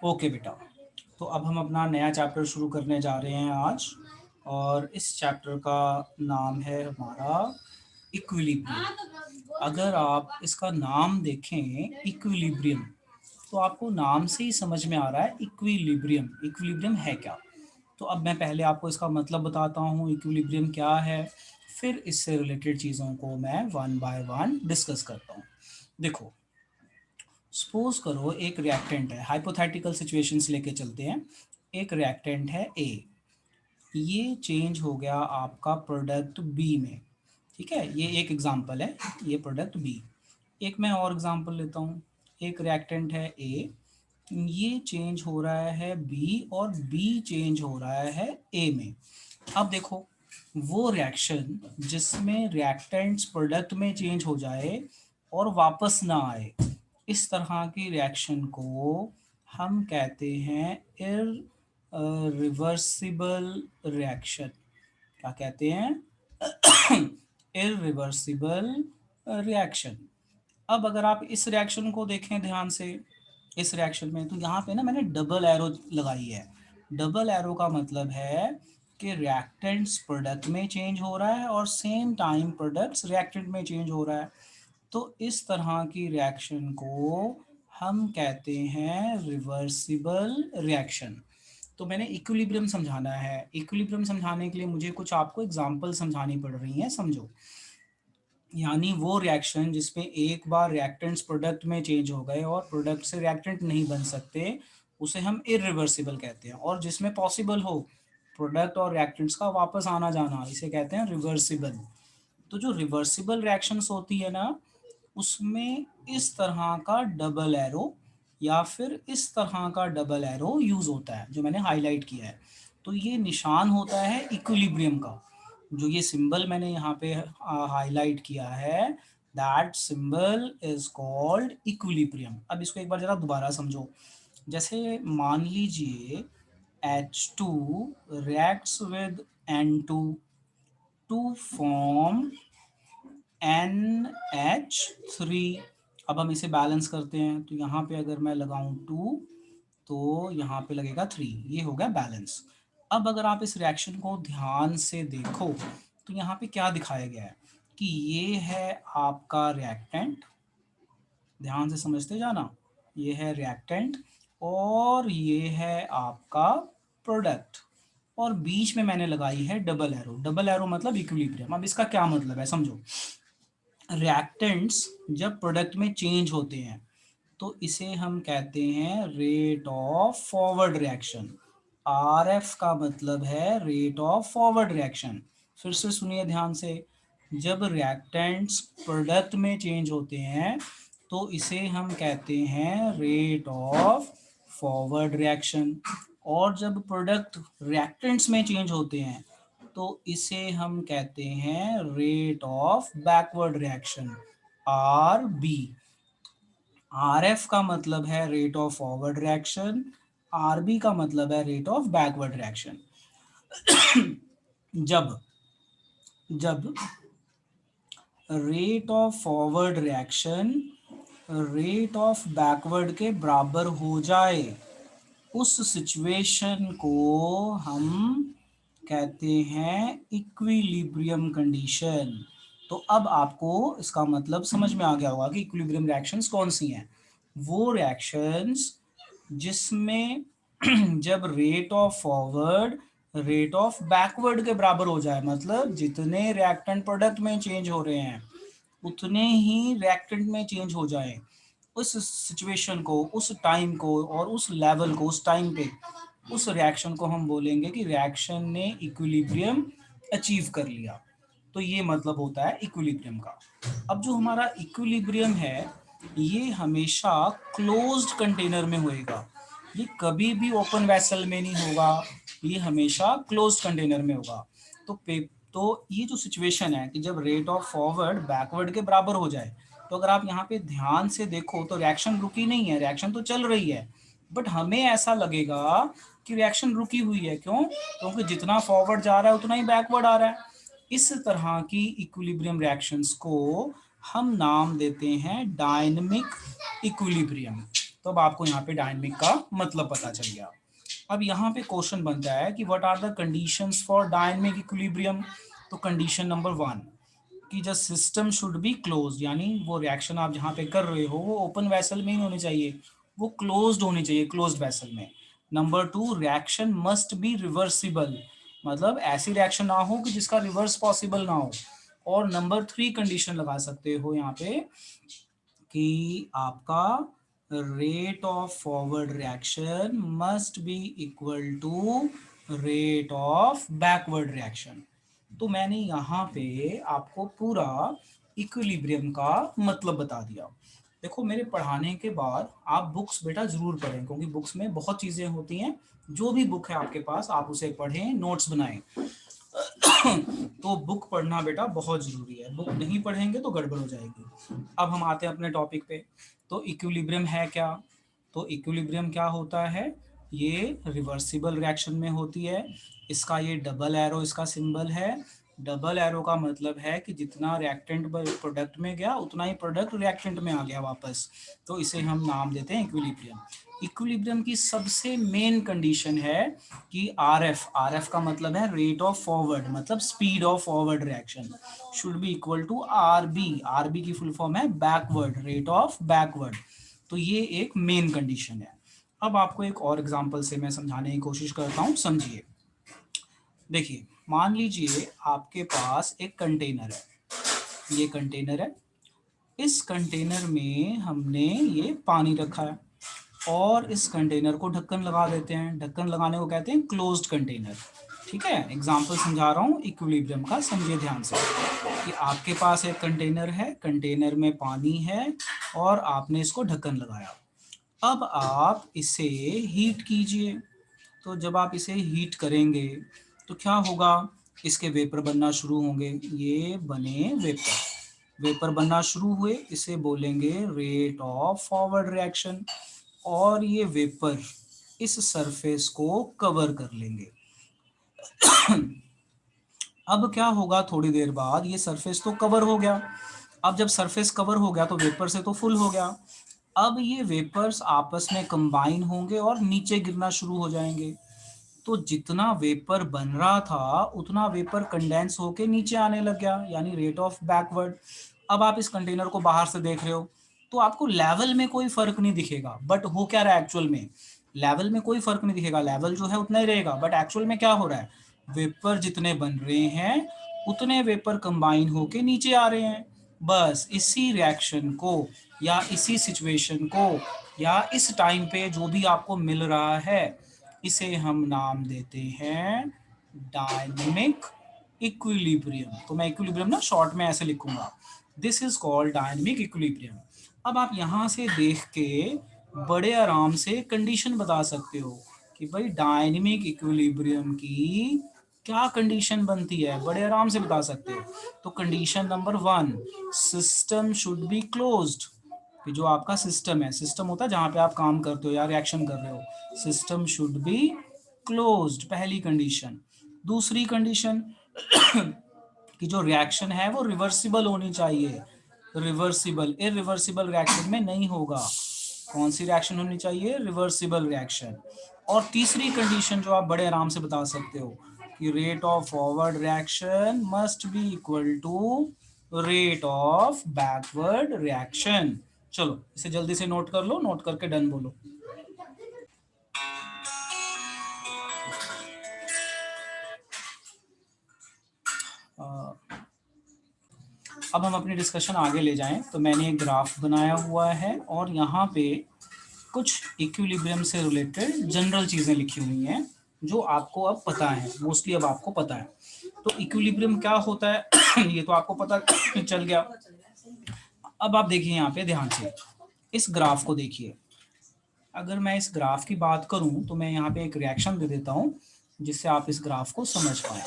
Okay बेटा, तो अब हम अपना नया चैप्टर शुरू करने जा रहे हैं आज। और इस चैप्टर का नाम है हमारा इक्विलिब्रियम। अगर आप इसका नाम देखें इक्विलिब्रियम, तो आपको नाम से ही समझ में आ रहा है इक्विलिब्रियम। इक्विलिब्रियम है क्या? तो अब मैं पहले आपको इसका मतलब बताता हूँ इक्विलिब्रियम क्या है, फिर इससे रिलेटेड चीज़ों को मैं वन बाय वन डिस्कस करता हूँ। देखो, सपोज करो एक रिएक्टेंट है, हाइपोथेटिकल सिचुएशंस लेके चलते हैं। एक रिएक्टेंट है ए, ये चेंज हो गया आपका प्रोडक्ट बी में। ठीक है, ये एक एग्जांपल है, ये प्रोडक्ट बी। एक मैं और एग्जांपल लेता हूँ। एक रिएक्टेंट है ए, ये चेंज हो रहा है बी और बी चेंज हो रहा है ए में। अब देखो, वो रिएक्शन जिसमें रिएक्टेंट्स प्रोडक्ट में चेंज हो जाए और वापस ना आए, इस तरह की रिएक्शन को हम कहते हैं रिवर्सिबल रिएक्शन। क्या कहते हैं? Irreversible reaction. अब अगर आप इस रिएक्शन को देखें ध्यान से, इस रिएक्शन में तो यहाँ पे ना मैंने डबल एरो लगाई है। डबल एरो का मतलब है कि रिएक्टेंट्स प्रोडक्ट में चेंज हो रहा है और सेम टाइम प्रोडक्ट्स रिएक्टेंट में चेंज हो रहा है। तो इस तरह की रिएक्शन को हम कहते हैं रिवर्सिबल रिएक्शन। तो मैंने इक्विलिब्रियम समझाना है। इक्विलिब्रियम समझाने के लिए मुझे कुछ आपको एग्जांपल समझानी पड़ रही हैं, समझो। यानी वो रिएक्शन जिसमें एक बार रिएक्टेंट्स प्रोडक्ट में चेंज हो गए और प्रोडक्ट से रिएक्टेंट नहीं बन सकते, उसे हम इरिवर्सिबल कहते हैं। और जिसमें पॉसिबल हो प्रोडक्ट और रिएक्टेंट्स का वापस आना जाना, इसे कहते हैं रिवर्सिबल। तो जो रिवर्सिबल रिएक्शंस होती है ना, उसमें इस तरह का डबल एरो या फिर इस तरह का डबल एरो यूज होता है, जो मैंने हाईलाइट किया है। तो ये निशान होता है इक्विलिब्रियम का। जो ये सिंबल मैंने यहाँ पे हाईलाइट किया है, that symbol is called equilibrium. अब इसको एक बार जरा दोबारा समझो। जैसे मान लीजिए H2 reacts with N2 to form NH3। अब हम इसे बैलेंस करते हैं, तो यहाँ पे अगर मैं लगाऊं 2 तो यहाँ पे लगेगा 3, ये हो गया बैलेंस। अब अगर आप इस रिएक्शन को ध्यान से देखो, तो यहाँ पे क्या दिखाया गया है कि ये है आपका रिएक्टेंट। ध्यान से समझते जाना, ये है रिएक्टेंट और ये है आपका प्रोडक्ट। और बीच में मैंने लगाई है डबल एरो। डबल एरो मतलब इक्विलिब्रियम। अब इसका क्या मतलब है, समझो। रिएक्टेंट्स जब प्रोडक्ट में चेंज होते हैं, तो इसे हम कहते हैं rate of forward reaction. Are F का मतलब है रेट ऑफ फॉरवर्ड रिएक्शन। फिर से सुनिए ध्यान से। जब रिएक्टेंट्स प्रोडक्ट में चेंज होते हैं, तो इसे हम कहते हैं रेट ऑफ फॉरवर्ड रिएक्शन। और जब प्रोडक्ट रिएक्टेंट्स में चेंज होते हैं, तो इसे हम कहते हैं rate of backward reaction, R B. R F का मतलब है rate of forward reaction, R B का मतलब है रेट ऑफ बैकवर्ड रिएक्शन। जब जब rate of forward reaction rate of backward के बराबर हो जाए, उस सिचुएशन को हम कहते हैं इक्विलिब्रियम कंडीशन। तो अब आपको इसका मतलब समझ में आ गया होगा कि इक्विलिब्रियम रिएक्शंस कौन सी हैं। वो रिएक्शंस जिसमें जब rate of forward rate of backward के बराबर हो जाए, मतलब जितने रिएक्टेंट प्रोडक्ट में चेंज हो रहे हैं उतने ही रिएक्टेंट में चेंज हो जाए, उस सिचुएशन को, उस टाइम को और उस लेवल को, उस टाइम पे उस रिएक्शन को हम बोलेंगे कि रिएक्शन ने इक्विलिब्रियम अचीव कर लिया। तो ये मतलब होता है इक्विलिब्रियम का। अब जो हमारा इक्विलिब्रियम है, ये हमेशा क्लोज्ड कंटेनर में होएगा। ये कभी भी ओपन वेसल में नहीं होगा, ये हमेशा क्लोज्ड कंटेनर में होगा। तो ये जो सिचुएशन है कि जब रेट ऑफ फॉरवर्ड बैकवर्ड के बराबर हो जाए, तो अगर आप यहाँ पे ध्यान से देखो तो रिएक्शन रुकी नहीं है, रिएक्शन तो चल रही है। बट हमें ऐसा लगेगा कि रिएक्शन रुकी हुई है। क्यों? क्योंकि जितना फॉरवर्ड जा रहा है उतना ही बैकवर्ड आ रहा है। इस तरह की इक्विलिब्रियम रिएक्शंस को हम नाम देते हैं डायनेमिक इक्विलिब्रियम। तो अब आपको यहाँ पे डायनेमिक का मतलब पता चल गया। अब यहाँ पे क्वेश्चन बनता है कि what are the conditions for dynamic equilibrium. तो कंडीशन नंबर 1 कि जब सिस्टम शुड बी क्लोज, यानी वो रिएक्शन आप जहाँ पे कर रहे हो वो ओपन वेसल में ही होनी चाहिए, वो क्लोज्ड होनी चाहिए, क्लोज्ड वेसल में। Number 2, reaction must B reversible, मतलब ऐसी रिएक्शन ना हो कि जिसका रिवर्स पॉसिबल ना हो। और नंबर 3 कंडीशन लगा सकते हो यहाँ पे कि आपका rate of forward reaction must be equal to rate of backward reaction. तो मैंने यहाँ पे आपको पूरा इक्विलिब्रियम का मतलब बता दिया। देखो मेरे पढ़ाने के बाद आप बुक्स बेटा जरूर पढ़ें, क्योंकि बुक्स में बहुत चीजें होती हैं। जो भी बुक है आपके पास आप उसे पढ़ें, नोट्स बनाएं। तो बुक पढ़ना बेटा बहुत जरूरी है, बुक नहीं पढ़ेंगे तो गड़बड़ हो जाएगी। अब हम आते हैं अपने टॉपिक पे। तो इक्विलिब्रियम है क्या? तो इक्विलिब्रियम क्या होता है? ये रिवर्सिबल रिएक्शन में होती है। इसका ये डबल एरो इसका सिंबल है। डबल एरो का मतलब है कि जितना रिएक्टेंट प्रोडक्ट में गया उतना ही प्रोडक्ट रिएक्टेंट में आ गया वापस। तो इसे हम नाम देते हैं इक्विलिब्रियम। इक्विलिब्रियम की सबसे मेन कंडीशन है कि आरएफ का मतलब है रेट ऑफ फॉरवर्ड, मतलब speed of forward reaction should be equal to RB की फुल फॉर्म है बैकवर्ड, रेट ऑफ बैकवर्ड। तो ये एक मेन कंडीशन है। अब आपको एक और एग्जांपल से मैं समझाने की कोशिश करता हूँ, समझिए। देखिए मान लीजिए आपके पास एक कंटेनर है, ये कंटेनर है। इस कंटेनर में हमने ये पानी रखा है और इस कंटेनर को ढक्कन लगा देते हैं। ढक्कन लगाने को कहते हैं क्लोज्ड कंटेनर। ठीक है, एग्जांपल समझा रहा हूँ इक्विलिब्रियम का, समझिए ध्यान से कि आपके पास एक कंटेनर है, कंटेनर में पानी है और आपने इसको ढक्कन लगाया। अब आप इसे हीट कीजिए। तो जब आप इसे हीट करेंगे तो क्या होगा? इसके वेपर बनना शुरू होंगे। ये बने वेपर, वेपर बनना शुरू हुए, इसे बोलेंगे रेट ऑफ फॉरवर्ड रिएक्शन। और ये वेपर इस सरफेस को कवर कर लेंगे। अब क्या होगा? थोड़ी देर बाद ये सरफेस तो कवर हो गया। अब जब सरफेस कवर हो गया तो वेपर से तो फुल हो गया। अब ये वेपर्स आपस में कंबाइन होंगे और नीचे गिरना शुरू हो जाएंगे। तो जितना वेपर बन रहा था उतना वेपर कंडेंस होके नीचे आने लग गया, यानी रेट ऑफ बैकवर्ड। अब आप इस कंटेनर को बाहर से देख रहे हो तो आपको लेवल में कोई फर्क नहीं दिखेगा, बट हो क्या रहा है एक्चुअल में? लेवल में कोई फर्क नहीं दिखेगा, लेवल जो है उतना ही रहेगा, बट एक्चुअल में क्या हो रहा है? वेपर जितने बन रहे हैं उतने वेपर कंबाइन होके नीचे आ रहे हैं। बस इसी रिएक्शन को या इसी सिचुएशन को या इस टाइम पे जो भी आपको मिल रहा है, इसे हम नाम देते हैं डायनेमिक इक्विलिब्रियम। तो मैं इक्विलिब्रियम ना शॉर्ट में ऐसे लिखूंगा, this is called dynamic equilibrium. अब आप यहां से देख के बड़े आराम से कंडीशन बता सकते हो कि भाई डायनेमिक इक्विलिब्रियम की क्या कंडीशन बनती है, बड़े आराम से बता सकते हो। तो condition number 1, system should be closed. कि जो आपका सिस्टम है, सिस्टम होता है जहां पे आप काम करते हो या रिएक्शन कर रहे हो, सिस्टम शुड बी क्लोज्ड, पहली कंडीशन। दूसरी कंडीशन कि जो रिएक्शन है वो रिवर्सिबल होनी चाहिए, रिवर्सिबल, इरिवर्सिबल रिएक्शन में नहीं होगा। कौन सी रिएक्शन होनी चाहिए? Reversible reaction. और तीसरी कंडीशन जो आप बड़े आराम से बता सकते हो कि rate of forward reaction must be equal to rate of backward reaction. चलो इसे जल्दी से नोट कर लो, नोट करके डन बोलो। अब हम अपनी डिस्कशन आगे ले जाएं तो मैंने एक ग्राफ बनाया हुआ है और यहाँ पे कुछ इक्विलिब्रियम से रिलेटेड जनरल चीज़ें लिखी हुई हैं जो आपको अब पता है, मोस्टली अब आपको पता है। तो इक्विलिब्रियम क्या होता है ये तो आपको पता चल गया। अब आप देखिए यहाँ पे ध्यान से, इस ग्राफ को देखिए। अगर मैं इस ग्राफ की बात करूं तो मैं यहाँ पे एक रिएक्शन दे देता हूं जिससे आप इस ग्राफ को समझ पाए।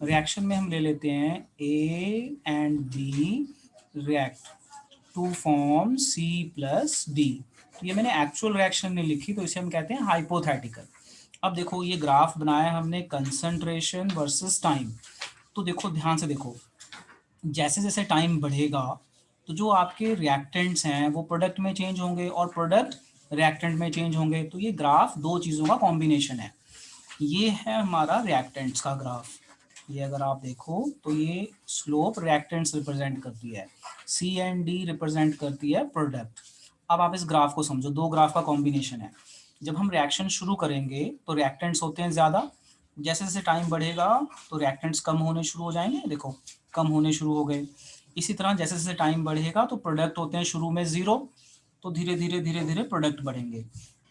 रिएक्शन में हम ले लेते हैं A and B react to form C plus D. ये मैंने एक्चुअल रिएक्शन नहीं लिखी तो इसे हम कहते हैं हाइपोथेटिकल। अब देखो ये ग्राफ बनाया हमने कंसंट्रेशन वर्सेस टाइम। तो देखो ध्यान से देखो, जैसे जैसे टाइम बढ़ेगा तो जो आपके रिएक्टेंट्स हैं वो प्रोडक्ट में चेंज होंगे और प्रोडक्ट रिएक्टेंट में चेंज होंगे। तो ये ग्राफ दो चीज़ों का कॉम्बिनेशन है। ये है हमारा रिएक्टेंट्स का ग्राफ। ये अगर आप देखो तो ये स्लोप रिएक्टेंट्स रिप्रेजेंट करती है, सी एंड डी रिप्रेजेंट करती है प्रोडक्ट। अब आप इस ग्राफ को समझो, दो ग्राफ का कॉम्बिनेशन है। जब हम रिएक्शन शुरू करेंगे तो रिएक्टेंट्स होते हैं ज़्यादा, जैसे जैसे टाइम बढ़ेगा तो रिएक्टेंट्स कम होने शुरू हो जाएंगे, देखो कम होने शुरू हो गए। इसी तरह जैसे जैसे टाइम बढ़ेगा तो प्रोडक्ट होते हैं शुरू में ज़ीरो, तो धीरे धीरे धीरे धीरे प्रोडक्ट बढ़ेंगे।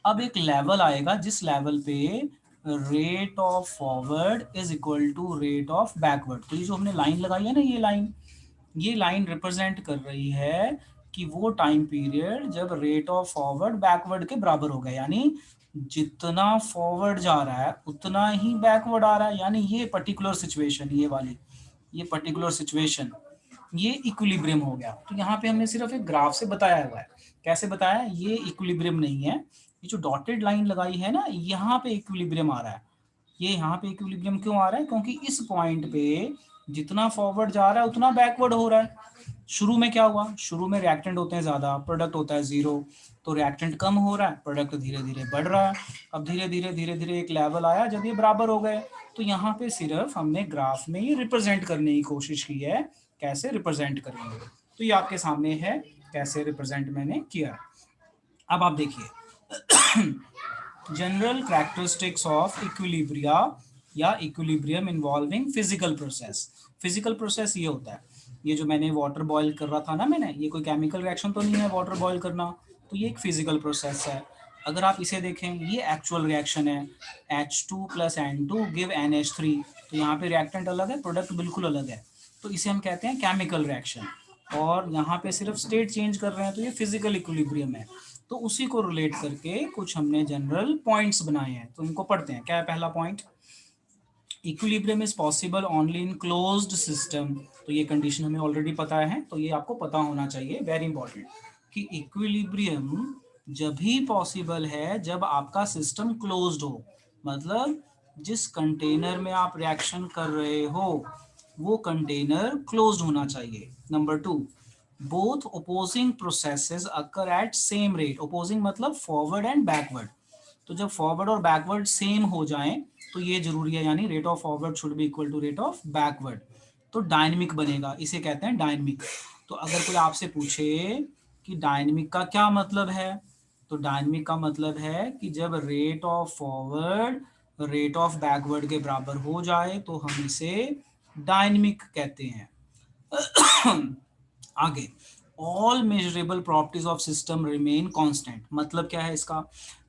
अब एक लेवल आएगा जिस लेवल पे rate of forward is equal to rate of backward. तो ये जो हमने लाइन लगाई है ना, ये लाइन रिप्रेजेंट कर रही है कि वो टाइम पीरियड जब रेट ऑफ फॉरवर्ड बैकवर्ड के बराबर हो गया, यानी जितना फॉरवर्ड जा रहा है उतना ही बैकवर्ड आ रहा है। यानी ये पर्टिकुलर सिचुएशन, ये पर्टिकुलर सिचुएशन ये इक्विलिब्रियम हो गया। तो यहाँ पे हमने सिर्फ एक ग्राफ से बताया हुआ है। कैसे बताया? ये इक्विलिब्रियम नहीं है, ये जो डॉटेड लाइन लगाई है ना, यहाँ पे इक्विलिब्रियम आ रहा है। ये यहाँ पे इक्विलिब्रियम क्यों आ रहा है? क्योंकि इस पॉइंट पे जितना फॉरवर्ड जा रहा है उतना बैकवर्ड हो रहा है। शुरू में क्या हुआ? शुरू में रिएक्टेंट होते हैं ज़्यादा, प्रोडक्ट होता है ज़ीरो, तो रिएक्टेंट कम हो रहा है, प्रोडक्ट धीरे धीरे बढ़ रहा है। अब धीरे धीरे धीरे धीरे एक लेवल आया जब ये बराबर हो गए। तो यहाँ पे सिर्फ हमने ग्राफ में ये रिप्रेजेंट करने की कोशिश की है। कैसे रिप्रेजेंट करेंगे? तो ये आपके सामने है, कैसे रिप्रेजेंट मैंने किया। अब आप देखिए जनरल कैरेक्टरिस्टिक्स ऑफ इक्विलिब्रिया या equilibrium involving physical process. Physical process ये होता है, ये जो मैंने वाटर बॉयल कर रहा था ना मैंने, ये कोई केमिकल रिएक्शन तो नहीं है वाटर बॉयल करना, तो ये एक फिजिकल प्रोसेस है। अगर आप इसे देखें, ये एक्चुअल रिएक्शन है, H2 + N2 गिव NH3। तो यहाँ पे रिएक्टेंट अलग है, प्रोडक्ट बिल्कुल अलग है, तो इसे हम कहते हैं केमिकल रिएक्शन। और यहाँ पे सिर्फ स्टेट चेंज कर रहे हैं, तो ये फिजिकल इक्विलिब्रियम है। तो उसी को रिलेट करके कुछ हमने जनरल पॉइंट्स बनाए हैं, तो उनको पढ़ते हैं। क्या है पहला point? Equilibrium is possible only in closed system. तो ये कंडीशन हमें ऑलरेडी पता है, तो ये आपको पता होना चाहिए, वेरी इंपॉर्टेंट, कि इक्विलिब्रियम जब भी पॉसिबल है जब आपका सिस्टम क्लोज्ड हो, मतलब जिस कंटेनर में आप रिएक्शन कर रहे हो वो कंटेनर क्लोज्ड होना चाहिए। Number 2, both opposing processes occur at same rate. Opposing मतलब फॉरवर्ड एंड बैकवर्ड, तो जब फॉरवर्ड और बैकवर्ड सेम हो जाएं तो ये जरूरी है, यानी rate of forward should be equal to rate of backward. तो डायनेमिक बनेगा, इसे कहते हैं डायनेमिक। तो अगर कोई आपसे पूछे कि डायनेमिक का क्या मतलब है, तो डायनेमिक का मतलब है कि जब rate of forward rate of backward के बराबर हो जाए तो हम इसे डायनेमिक कहते हैं। आगे, all measurable properties of system remain constant. मतलब क्या है इसका?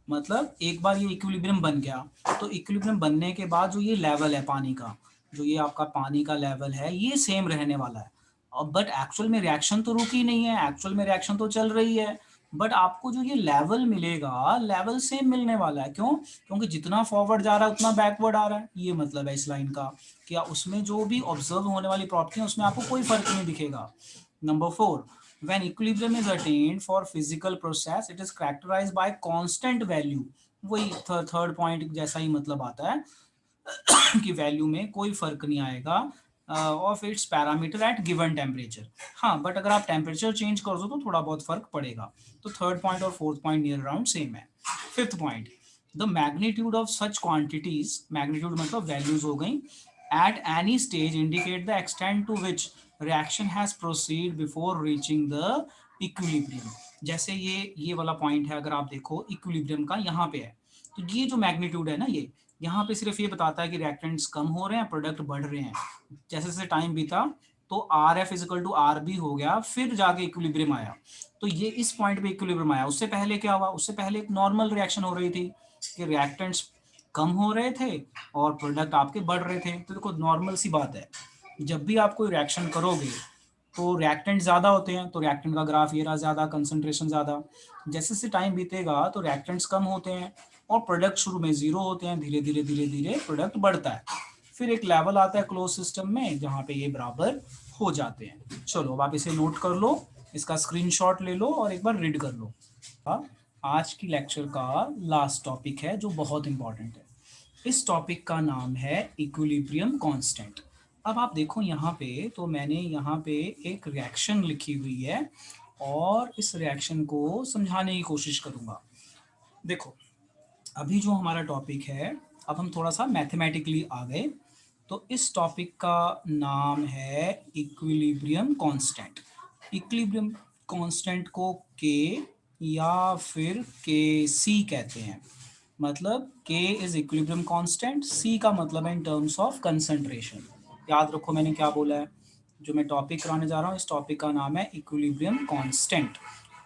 मतलब एक बार ये इक्विलिब्रियम बन गया, तो इक्विलिब्रियम बनने के बाद जो ये लेवल है पानी का, जो ये आपका पानी का लेवल है, ये सेम रहने वाला है। अब बट एक्चुअल में रिएक्शन तो रुकी नहीं है, एक्चुअल में रिएक्शन तो चल रही है, बट आपको जो ये लेवल मिलेगा, लेवल सेम मिलने वाला है। क्यों? क्योंकि जितना फॉरवर्ड जा रहा है उतना बैकवर्ड आ रहा है। ये मतलब है इस लाइन का, क्या उसमें जो भी ऑब्जर्व होने वाली प्रॉपर्टी है उसमें आपको कोई फर्क नहीं दिखेगा। Number 4, when equilibrium is attained for physical process, it is characterized by constant value। वही थर्ड पॉइंट जैसा ही मतलब आता है कि वैल्यू में कोई फर्क नहीं आएगा of its parameter at given temperature. हाँ, बट अगर आप टेम्परेचर चेंज कर दो तो थोड़ा बहुत फर्क पड़ेगा। तो थर्ड पॉइंट और fourth point near around same है। Fifth point, the magnitude of such quantities, magnitude मतलब वैल्यूज हो गई, at any stage indicate the extent to which reaction has proceed before reaching the equilibrium. जैसे ये वाला point है, अगर आप देखो इक्विलिब्रियम का यहाँ पे है, तो ये जो मैग्नीट्यूड है ना, ये यहाँ पे सिर्फ ये बताता है कि रिएक्टेंट्स कम हो रहे हैं, प्रोडक्ट बढ़ रहे हैं। जैसे जैसे टाइम बीता तो R F equal to R B हो गया, फिर जाके इक्विलिब्रियम आया। तो ये इस पॉइंट पे इक्विलिब्रियम आया। उससे पहले क्या हुआ? उससे पहले एक नॉर्मल रिएक्शन हो रही थी कि रिएक्टेंट्स कम हो रहे थे और प्रोडक्ट आपके बढ़ रहे थे। तो देखो नॉर्मल सी बात है, जब भी आप कोई रिएक्शन करोगे तो रिएक्टेंट ज़्यादा होते हैं, तो रिएक्टेंट का ग्राफ ये रहा ज़्यादा, कंसंट्रेशन ज़्यादा। जैसे जैसे टाइम बीतेगा तो रिएक्टेंट्स कम होते हैं और प्रोडक्ट शुरू में जीरो होते हैं, धीरे धीरे धीरे धीरे प्रोडक्ट बढ़ता है। फिर एक लेवल आता है क्लोज सिस्टम में जहाँ पे ये बराबर हो जाते हैं। चलो अब आप इसे नोट कर लो, इसका स्क्रीनशॉट ले लो और एक बार रीड कर लो। आज की लेक्चर का लास्ट टॉपिक है जो बहुत इंपॉर्टेंट है। इस टॉपिक का नाम है इक्विलिब्रियम कांस्टेंट। अब आप देखो यहाँ पे, तो मैंने यहाँ पे एक रिएक्शन लिखी हुई है और इस रिएक्शन को समझाने की कोशिश करूँगा। देखो अभी जो हमारा टॉपिक है, अब हम थोड़ा सा मैथमेटिकली आ गए। तो इस टॉपिक का नाम है इक्विलिब्रियम कांस्टेंट। इक्विलिब्रियम कांस्टेंट को के या फिर के सी कहते हैं। मतलब के इज इक्विलिब्रियम कांस्टेंट, सी का मतलब है इन टर्म्स ऑफ कंसंट्रेशन। याद रखो मैंने क्या बोला है। जो मैं टॉपिक कराने जा रहा हूँ, इस टॉपिक का नाम है इक्विलिब्रियम कांस्टेंट।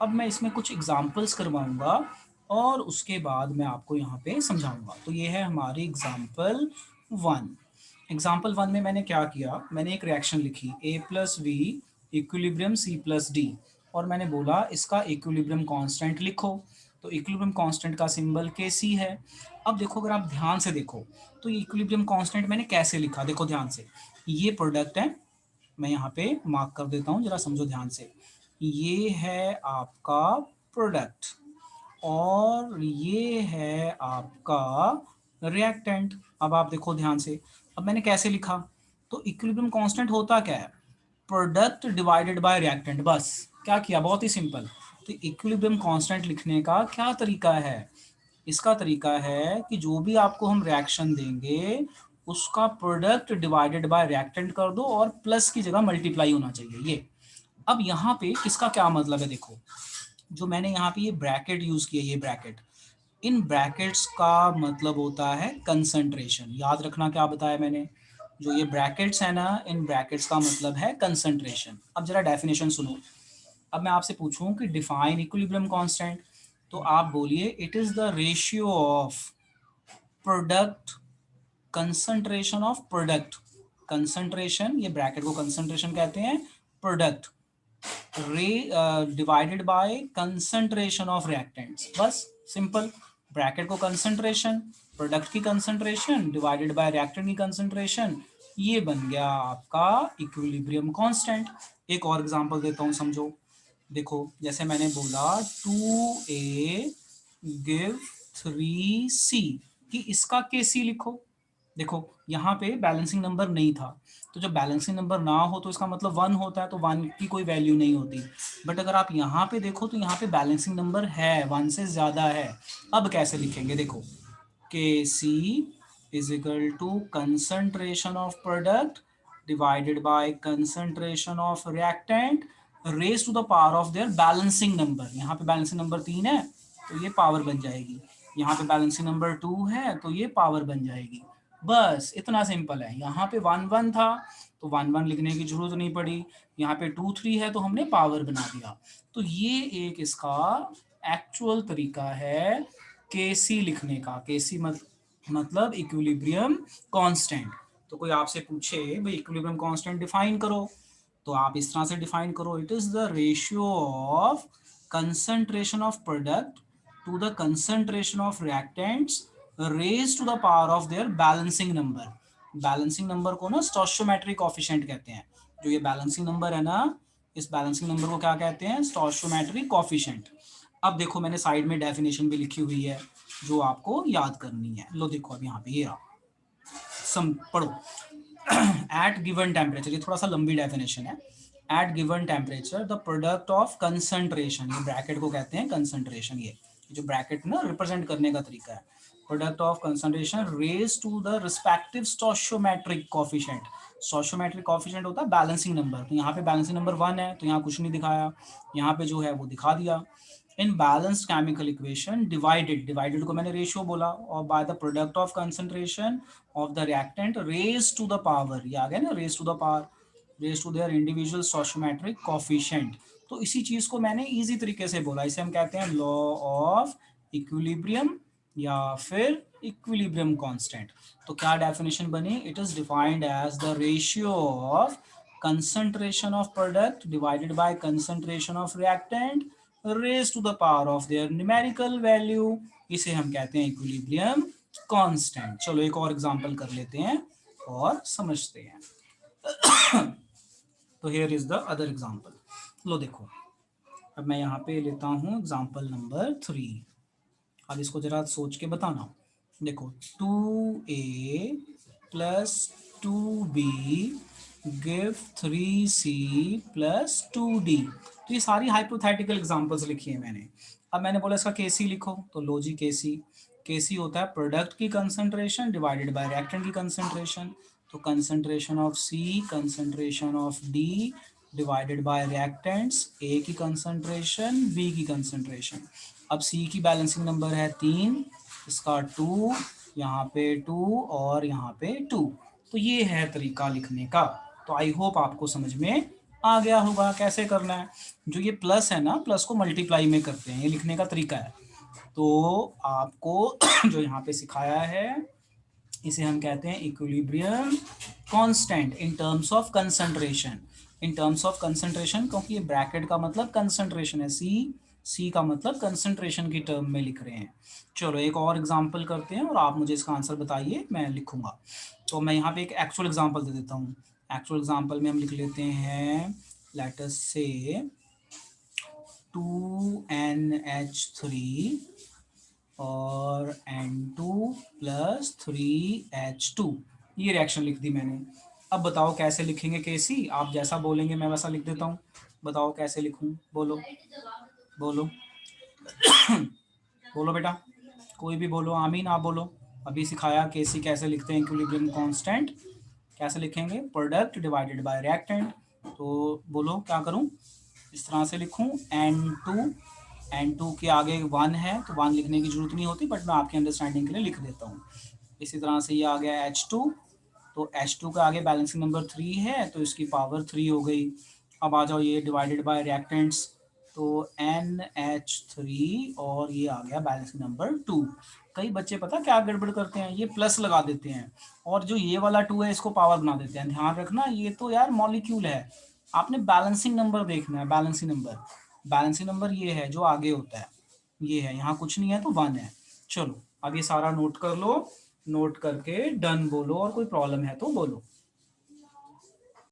अब मैं इसमें कुछ एग्जांपल्स करवाऊंगा और उसके बाद मैं आपको यहाँ पे समझाऊंगा। तो ये है हमारी एग्जांपल 1। एग्जाम्पल 1 में मैंने क्या किया, मैंने एक रिएक्शन लिखी A plus B equilibrium C plus D, और मैंने बोला इसका इक्विलिब्रियम कांस्टेंट लिखो। तो इक्विलिब्रियम कांस्टेंट का सिंबल के सी है। अब देखो, अगर आप ध्यान से देखो तो ये इक्विलिब्रियम कांस्टेंट मैंने कैसे लिखा, देखो ध्यान से। ये प्रोडक्ट है, मैं यहाँ पे मार्क कर देता हूँ, जरा समझो ध्यान से। ये है आपका प्रोडक्ट और ये है आपका रिएक्टेंट। अब आप देखो ध्यान से, अब मैंने कैसे लिखा। तो इक्विलिब्रियम कांस्टेंट होता क्या है, प्रोडक्ट डिवाइडेड बाय रिएक्टेंट। बस क्या किया, बहुत ही सिंपल। तो इक्विलिब्रियम कांस्टेंट लिखने का क्या तरीका है, इसका तरीका है कि जो भी आपको हम रिएक्शन देंगे उसका प्रोडक्ट डिवाइडेड बाय रिएक्टेंट कर दो और प्लस की जगह मल्टीप्लाई होना चाहिए ये। अब यहाँ पे किसका क्या मतलब है, देखो जो मैंने यहाँ पे ये ब्रैकेट यूज किया, ये ब्रैकेट, इन ब्रैकेट्स का मतलब होता है कंसंट्रेशन। याद रखना क्या बताया मैंने, जो ये ब्रैकेट्स है ना, इन ब्रैकेट्स का मतलब है कंसंट्रेशन। अब जरा डेफिनेशन सुनो। अब मैं आपसे पूछूं कि डिफाइन इक्विलिब्रियम कांस्टेंट, तो आप बोलिए it is the ratio of product concentration of product. Concentration, ये ब्रैकेट को कंसंट्रेशन कहते हैं, प्रोडक्ट रे divided by concentration of reactants. बस सिंपल, ब्रैकेट को कंसंट्रेशन, प्रोडक्ट की कंसंट्रेशन डिवाइडेड बाय रिएक्टेंट की कंसंट्रेशन, ये बन गया आपका इक्विलिब्रियम कांस्टेंट। एक और एग्जांपल देता हूँ, समझो। देखो जैसे मैंने बोला 2a गिव 3c, कि इसका के सी लिखो। देखो यहाँ पे बैलेंसिंग नंबर नहीं था, तो जब बैलेंसिंग नंबर ना हो तो इसका मतलब 1 होता है, तो 1 की कोई वैल्यू नहीं होती। बट अगर आप यहाँ पे देखो तो यहाँ पे बैलेंसिंग नंबर है, 1 से ज़्यादा है। अब कैसे लिखेंगे, देखो K C is equal to concentration of product divided by concentration of reactant raise to the power of their balancing number. यहाँ पे बैलेंसिंग नंबर 3 है तो ये पावर बन जाएगी, यहाँ पे बैलेंसिंग नंबर 2 है तो ये पावर बन जाएगी। बस इतना सिंपल है। यहाँ पे 1 1 था तो 1 1 लिखने की जरूरत नहीं पड़ी, यहाँ पे 2 3 है तो हमने पावर बना दिया। तो ये एक इसका एक्चुअल तरीका है केसी लिखने का। केसी मतलब इक्विलिब्रियम कांस्टेंट। तो कोई आपसे पूछे भाई इक्विलिब्रियम कांस्टेंट डिफाइन करो, तो आप इस तरह से डिफाइन करो, it is the ratio of concentration of product to the concentration of reactants raise to the power of their balancing number. Balancing number को ना स्टोइचियोमेट्रिक कोएफिशिएंट कहते हैं। जो ये बैलेंसिंग नंबर है ना, इस बैलेंसिंग नंबर को क्या कहते हैं, स्टोइचियोमेट्रिक कोएफिशिएंट। अब देखो मैंने साइड में डेफिनेशन भी लिखी हुई है जो आपको याद करनी है। लो देखो अब यहाँ पे ये रहा, सम पढ़ो। एट गिवन टेम्परेचर, ये थोड़ा सा लंबी डेफिनेशन है। At given temperature the product of concentration, ये ब्रैकेट को कहते हैं कंसंट्रेशन। ये जो ब्रैकेट ना रिप्रेजेंट करने का तरीका है, product of concentration raise to the respective stoichiometric coefficient. Stoichiometric coefficient होता है बैलेंसिंग नंबर, तो यहाँ पे बैलेंसिंग नंबर 1 है तो यहाँ कुछ नहीं दिखाया, यहाँ पे जो है वो दिखा दिया। In balanced chemical equation divided, divided को मैंने रेशियो बोला, और by the product of concentration of the reactant raise to the power, ये आ गया ना, raise to the power, raise to their individual stoichiometric coefficient. तो इसी चीज को मैंने इजी तरीके से बोला, इसे हम कहते हैं लॉ ऑफ इक्विलिब्रियम या फिर इक्विलिब्रियम कांस्टेंट। तो क्या डेफिनेशन बनी, it is defined as the ratio of concentration of product divided by concentration of reactant raised to the power of their numerical value, इसे हम कहते हैं इक्विलिब्रियम कांस्टेंट। चलो एक और एग्जांपल कर लेते हैं और समझते हैं। तो here is the other example. लो देखो, अब मैं यहाँ पे लेता हूँ एग्जांपल नंबर 3। अब इसको जरा सोच के बताना। देखो 2a plus 2b give 3c plus 2d। तो ये सारी हाइपोथेटिकल एग्जांपल्स लिखी है मैंने। अब मैंने बोला इसका केसी लिखो, तो लो जी केसी। केसी होता है प्रोडक्ट की कंसंट्रेशन डिवाइडेड बाय रिएक्टेंट की कंसंट्रेशन। तो concentration of C, concentration of D divided by reactants, A की कंसंट्रेशन, बी की कंसंट्रेशन। अब सी की बैलेंसिंग नंबर है 3, इसका 2, यहाँ पे 2 और यहाँ पे 2। तो ये है तरीका लिखने का। तो आई होप आपको समझ में आ गया होगा कैसे करना है। जो ये प्लस है ना, प्लस को मल्टीप्लाई में करते हैं, ये लिखने का तरीका है। तो आपको जो यहाँ पे सिखाया है इसे हम कहते हैं equilibrium constant in terms of concentration. In terms of concentration, क्योंकि ये ब्रैकेट का मतलब कंसंट्रेशन है, सी का मतलब कंसंट्रेशन की टर्म में लिख रहे हैं। चलो एक और एग्जांपल करते हैं और आप मुझे इसका आंसर बताइए, मैं लिखूंगा। तो मैं यहाँ पे एक एक्चुअल एग्जांपल दे देता हूँ। एक्चुअल एग्जांपल में हम लिख लेते हैं, लेट अस से 2NH3 और N2 प्लस 3H2, ये रिएक्शन लिख दी मैंने। अब बताओ कैसे लिखेंगे केसी, आप जैसा बोलेंगे मैं वैसा लिख देता हूँ। बताओ कैसे लिखूँ, बोलो बोलो बोलो बेटा, कोई भी बोलो, आमीन आप बोलो। अभी सिखाया केसी कैसे लिखते हैं, इक्विलिब्रियम कांस्टेंट कैसे लिखेंगे, प्रोडक्ट डिवाइडेड बाय रिएक्टेंट। तो बोलो क्या करूँ, इस तरह से लिखूँ N2 के आगे 1 है तो 1 लिखने की जरूरत नहीं होती, बट मैं आपके अंडरस्टैंडिंग के लिए लिख देता हूँ। इसी तरह से ये आ गया H2, तो H2 का आगे बैलेंसिंग नंबर 3 है तो इसकी पावर 3 हो गई। अब आ जाओ ये डिवाइडेड बाय रिएक्टेंट्स, तो NH3 और ये आ गया बैलेंसिंग नंबर 2। कई बच्चे पता क्या गड़बड़ करते हैं, ये प्लस लगा देते हैं और जो ये वाला 2 है इसको पावर बना देते हैं। ध्यान रखना ये तो यार मॉलिक्यूल है, आपने बैलेंसिंग नंबर देखना है। बैलेंसिंग नंबर, बैलेंसिंग नंबर ये है जो आगे होता है, ये है, यहाँ कुछ नहीं है तो 1 है। चलो अब ये सारा नोट कर लो, नोट करके डन बोलो और कोई प्रॉब्लम है तो बोलो।